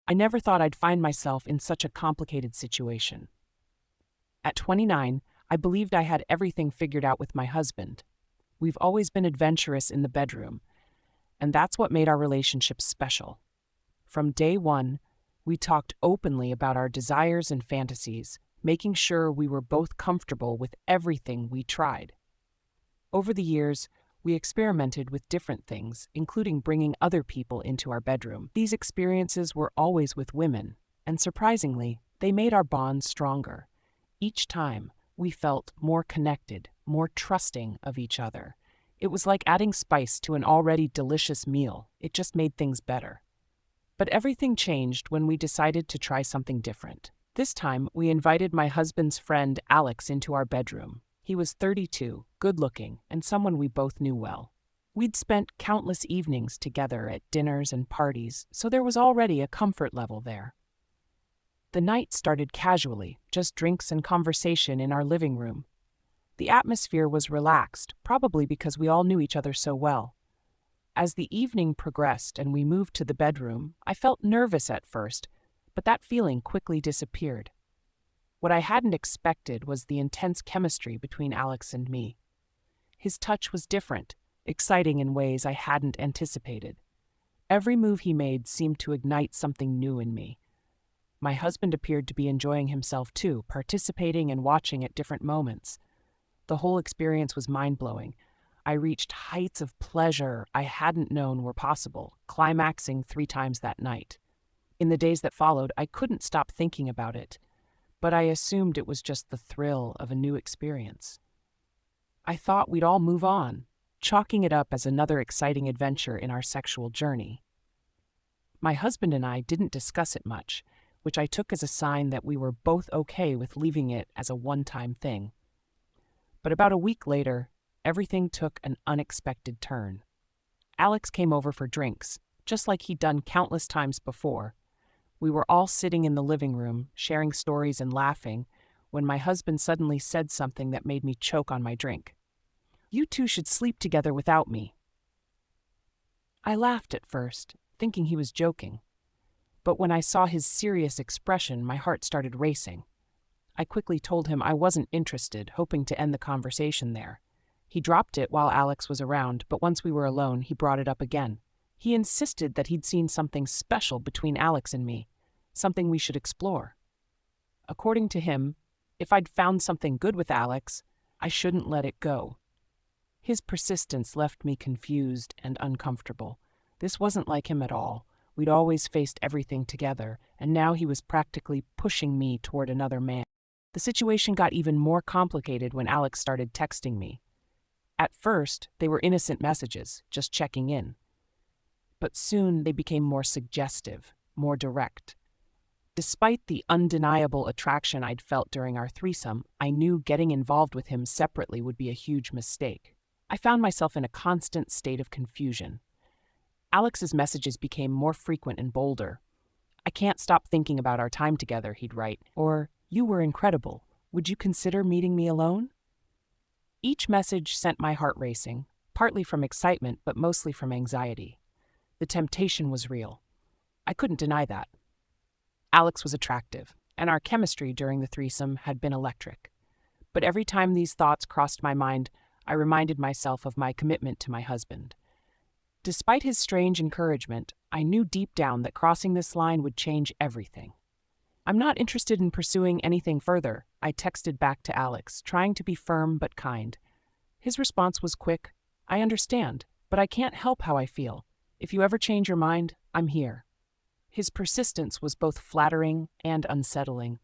I never thought I'd find myself in such a complicated situation. At 29, I believed I had everything figured out with my husband. We've always been adventurous in the bedroom, and that's what made our relationship special. From day one, we talked openly about our desires and fantasies, making sure we were both comfortable with everything we tried. Over the years, we experimented with different things, including bringing other people into our bedroom. These experiences were always with women, and surprisingly, they made our bond stronger. Each time, we felt more connected, more trusting of each other. It was like adding spice to an already delicious meal. It just made things better. But everything changed when we decided to try something different. This time, we invited my husband's friend Alex into our bedroom. He was 32, good-looking, and someone we both knew well. We'd spent countless evenings together at dinners and parties, so there was already a comfort level there. The night started casually, just drinks and conversation in our living room. The atmosphere was relaxed, probably because we all knew each other so well. As the evening progressed and we moved to the bedroom, I felt nervous at first, but that feeling quickly disappeared. What I hadn't expected was the intense chemistry between Alex and me. His touch was different, exciting in ways I hadn't anticipated. Every move he made seemed to ignite something new in me. My husband appeared to be enjoying himself too, participating and watching at different moments. The whole experience was mind-blowing. I reached heights of pleasure I hadn't known were possible, climaxing 3 times that night. In the days that followed, I couldn't stop thinking about it, but I assumed it was just the thrill of a new experience. I thought we'd all move on, chalking it up as another exciting adventure in our sexual journey. My husband and I didn't discuss it much, which I took as a sign that we were both okay with leaving it as a one-time thing. But about a week later, everything took an unexpected turn. Alex came over for drinks, just like he'd done countless times before. We were all sitting in the living room, sharing stories and laughing, when my husband suddenly said something that made me choke on my drink. "You two should sleep together without me." I laughed at first, thinking he was joking. But when I saw his serious expression, my heart started racing. I quickly told him I wasn't interested, hoping to end the conversation there. He dropped it while Alex was around, but once we were alone, he brought it up again. He insisted that he'd seen something special between Alex and me, something we should explore. According to him, if I'd found something good with Alex, I shouldn't let it go. His persistence left me confused and uncomfortable. This wasn't like him at all. We'd always faced everything together, and now he was practically pushing me toward another man. The situation got even more complicated when Alex started texting me. At first, they were innocent messages, just checking in. But soon they became more suggestive, more direct. Despite the undeniable attraction I'd felt during our threesome, I knew getting involved with him separately would be a huge mistake. I found myself in a constant state of confusion. Alex's messages became more frequent and bolder. "I can't stop thinking about our time together," he'd write, or "You were incredible. Would you consider meeting me alone?" Each message sent my heart racing, partly from excitement but mostly from anxiety. The temptation was real. I couldn't deny that. Alex was attractive, and our chemistry during the threesome had been electric. But every time these thoughts crossed my mind, I reminded myself of my commitment to my husband. Despite his strange encouragement, I knew deep down that crossing this line would change everything. "I'm not interested in pursuing anything further," I texted back to Alex, trying to be firm but kind. His response was quick. "I understand, but I can't help how I feel. If you ever change your mind, I'm here." His persistence was both flattering and unsettling.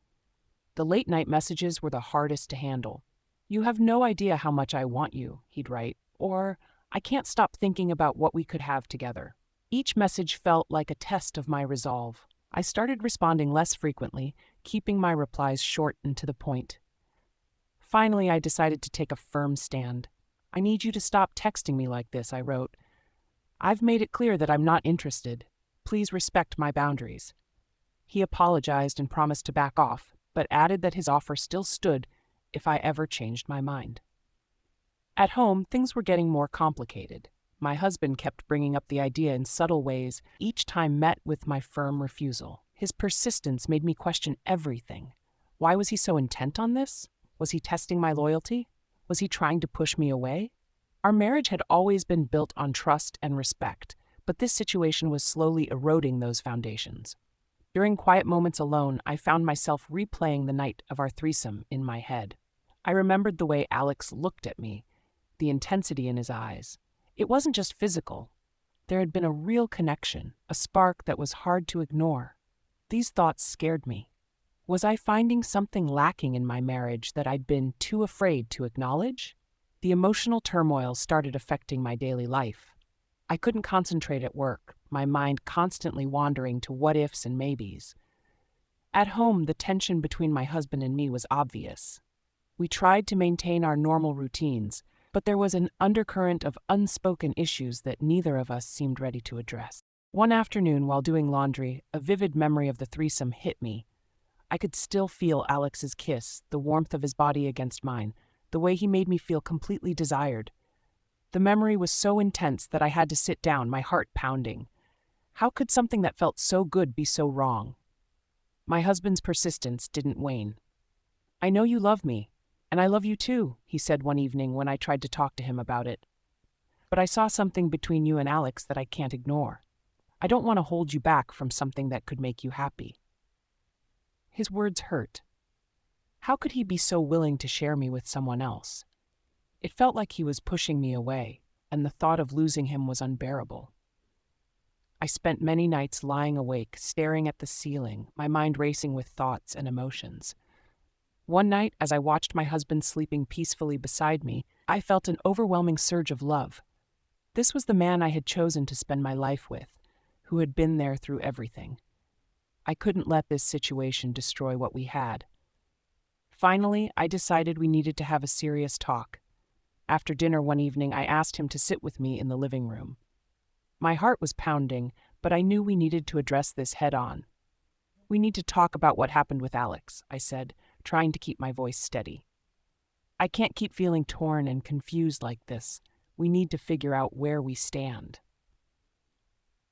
The late-night messages were the hardest to handle. "You have no idea how much I want you," he'd write, or "I can't stop thinking about what we could have together." Each message felt like a test of my resolve. I started responding less frequently, keeping my replies short and to the point. Finally, I decided to take a firm stand. "I need you to stop texting me like this," I wrote. "I've made it clear that I'm not interested. Please respect my boundaries." He apologized and promised to back off, but added that his offer still stood if I ever changed my mind. At home, things were getting more complicated. My husband kept bringing up the idea in subtle ways, each time met with my firm refusal. His persistence made me question everything. Why was he so intent on this? Was he testing my loyalty? Was he trying to push me away? Our marriage had always been built on trust and respect, but this situation was slowly eroding those foundations. During quiet moments alone, I found myself replaying the night of our threesome in my head. I remembered the way Alex looked at me, the intensity in his eyes. It wasn't just physical. There had been a real connection, a spark that was hard to ignore. These thoughts scared me. Was I finding something lacking in my marriage that I'd been too afraid to acknowledge? The emotional turmoil started affecting my daily life. I couldn't concentrate at work, my mind constantly wandering to what-ifs and maybes. At home, the tension between my husband and me was obvious. We tried to maintain our normal routines, but there was an undercurrent of unspoken issues that neither of us seemed ready to address. One afternoon, while doing laundry, a vivid memory of the threesome hit me. I could still feel Alex's kiss, the warmth of his body against mine, the way he made me feel completely desired. The memory was so intense that I had to sit down, my heart pounding. How could something that felt so good be so wrong? My husband's persistence didn't wane. "I know you love me, and I love you too," he said one evening when I tried to talk to him about it. "But I saw something between you and Alex that I can't ignore. I don't want to hold you back from something that could make you happy." His words hurt. How could he be so willing to share me with someone else? It felt like he was pushing me away, and the thought of losing him was unbearable. I spent many nights lying awake, staring at the ceiling, my mind racing with thoughts and emotions. One night, as I watched my husband sleeping peacefully beside me, I felt an overwhelming surge of love. This was the man I had chosen to spend my life with, who had been there through everything. I couldn't let this situation destroy what we had. Finally, I decided we needed to have a serious talk. After dinner one evening, I asked him to sit with me in the living room. My heart was pounding, but I knew we needed to address this head on. "We need to talk about what happened with Alex," I said, trying to keep my voice steady. "I can't keep feeling torn and confused like this. We need to figure out where we stand."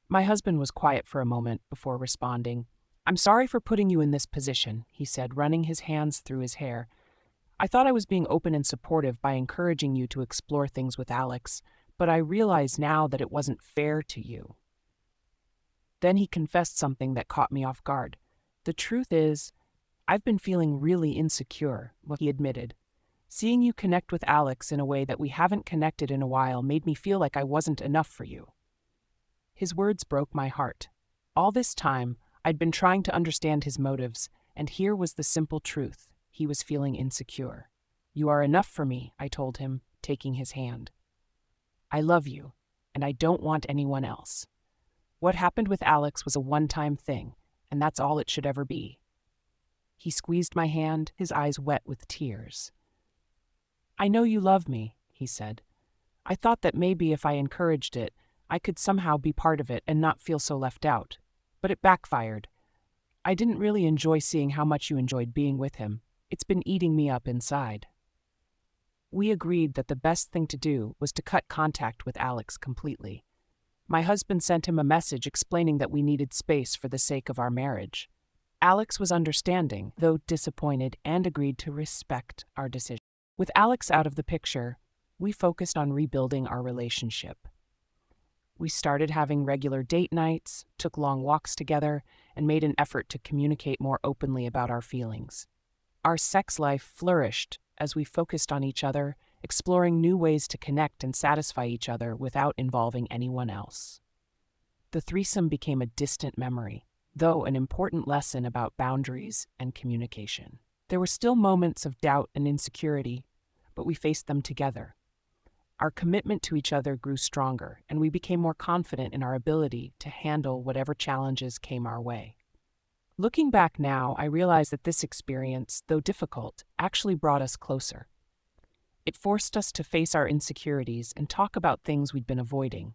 My husband was quiet for a moment before responding. "I'm sorry for putting you in this position," he said, running his hands through his hair. "I thought I was being open and supportive by encouraging you to explore things with Alex, but I realize now that it wasn't fair to you." Then he confessed something that caught me off guard. "The truth is, I've been feeling really insecure," he admitted. "Seeing you connect with Alex in a way that we haven't connected in a while made me feel like I wasn't enough for you." His words broke my heart. All this time, I'd been trying to understand his motives, and here was the simple truth. He was feeling insecure. "You are enough for me," I told him, taking his hand. "I love you, and I don't want anyone else. What happened with Alex was a one-time thing, and that's all it should ever be." He squeezed my hand, his eyes wet with tears. "I know you love me," he said. "I thought that maybe if I encouraged it, I could somehow be part of it and not feel so left out. But it backfired. I didn't really enjoy seeing how much you enjoyed being with him. It's been eating me up inside." We agreed that the best thing to do was to cut contact with Alex completely. My husband sent him a message explaining that we needed space for the sake of our marriage. Alex was understanding, though disappointed, and agreed to respect our decision. With Alex out of the picture, we focused on rebuilding our relationship. We started having regular date nights, took long walks together, and made an effort to communicate more openly about our feelings. Our sex life flourished as we focused on each other, exploring new ways to connect and satisfy each other without involving anyone else. The threesome became a distant memory, though an important lesson about boundaries and communication. There were still moments of doubt and insecurity, but we faced them together. Our commitment to each other grew stronger, and we became more confident in our ability to handle whatever challenges came our way. Looking back now, I realize that this experience, though difficult, actually brought us closer. It forced us to face our insecurities and talk about things we'd been avoiding.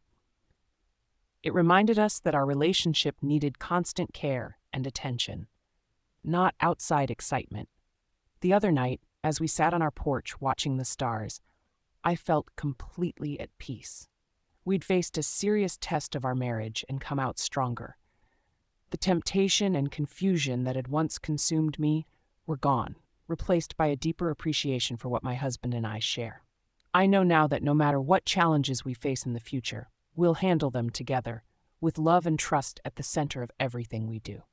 It reminded us that our relationship needed constant care and attention, not outside excitement. The other night, as we sat on our porch watching the stars, I felt completely at peace. We'd faced a serious test of our marriage and come out stronger. The temptation and confusion that had once consumed me were gone, replaced by a deeper appreciation for what my husband and I share. I know now that no matter what challenges we face in the future, we'll handle them together, with love and trust at the center of everything we do.